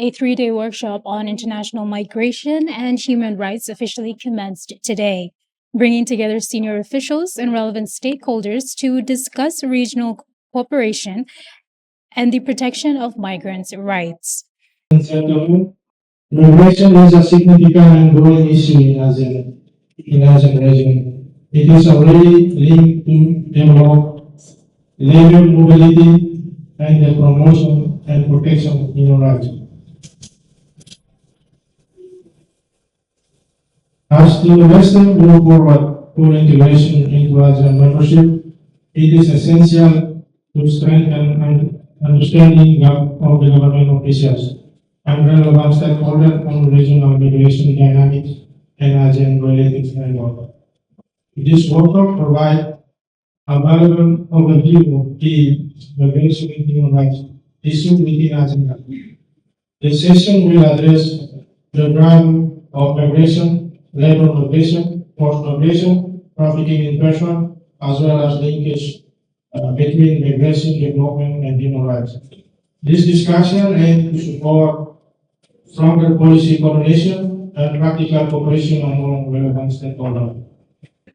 A 3-day workshop on international migration and human rights officially commenced today, bringing together senior officials and relevant stakeholders to discuss regional cooperation and the protection of migrants' rights. Migration is a significant and growing issue in ASEAN region. It is already linked to development, labor mobility, and the promotion and protection of human rights. As Timor-Leste move forward for integration into ASEAN membership, it is essential to strengthen understanding of the government officials and relevant stakeholders on regional migration dynamics and ASEAN related framework. This workshop provides a valuable overview of key migration and human rights issues within ASEAN. The session will address the drive of migration, labor migration, forced migration, trafficking in persons, as well as linkage between migration, development, and human rights. This discussion aims to support stronger policy coordination and practical cooperation among relevant stakeholders.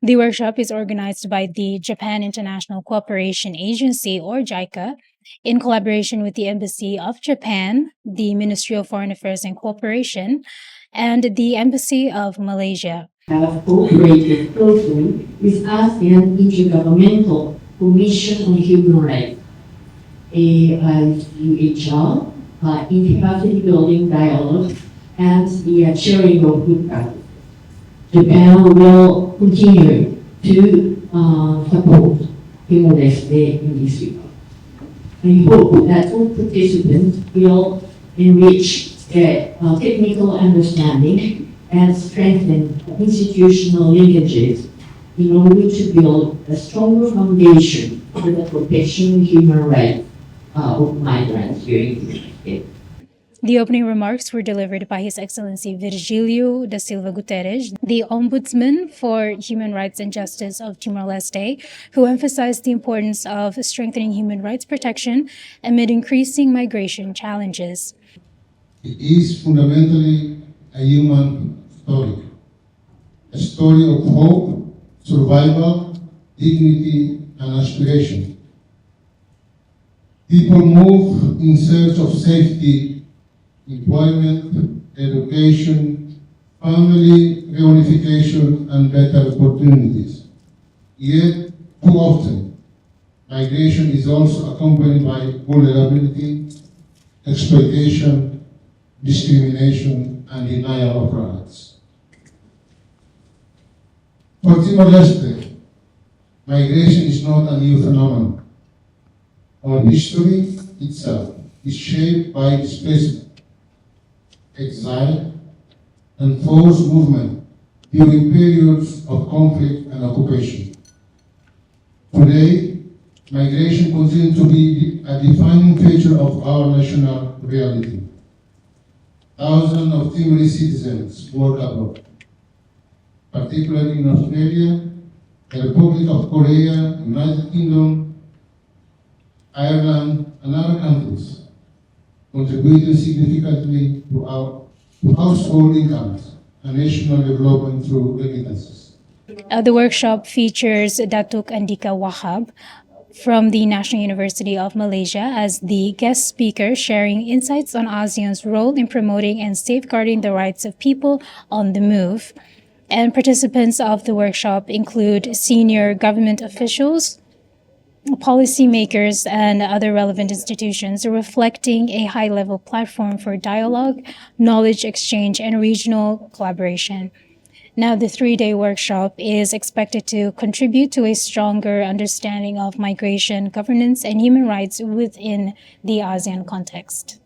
The workshop is organized by the Japan International Cooperation Agency, or JICA, in collaboration with the Embassy of Japan, the Ministry of Foreign Affairs and Cooperation, and the Embassy of Malaysia. Have cooperated closely with ASEAN Intergovernmental Commission on Human Rights, AICHR, in capacity building dialogue and the sharing of good practice. Japan will continue to support Timor-Leste in this regard. I hope that all participants will enrich their technical understanding and strengthen institutional linkages in order to build a stronger foundation for the protection of human rights of migrants during the state. The opening remarks were delivered by His Excellency Virgilio da Silva Guterres, the Ombudsman for Human Rights and Justice of Timor-Leste, who emphasized the importance of strengthening human rights protection amid increasing migration challenges. It is fundamentally a human story, a story of hope, survival, dignity, and aspiration. People move in search of safety, employment, education, family reunification, and better opportunities. Yet, too often, migration is also accompanied by vulnerability, exploitation, discrimination, and denial of rights. For Timor-Leste, migration is not a new phenomenon. Our history itself is shaped by displacement, exile, and forced movement during periods of conflict and occupation. Today, migration continues to be a defining feature of our national reality. Thousands of Timorese citizens work abroad, particularly in Australia, the Republic of Korea, United Kingdom, Ireland, and other countries, contributing significantly to household incomes and national development through remittances. The workshop features Datuk Andika Wahab from the National University of Malaysia as the guest speaker, sharing insights on ASEAN's role in promoting and safeguarding the rights of people on the move. And participants of the workshop include senior government officials, policymakers, and other relevant institutions, reflecting a high-level platform for dialogue, knowledge exchange, and regional collaboration. Now, the 3-day workshop is expected to contribute to a stronger understanding of migration, governance, and human rights within the ASEAN context.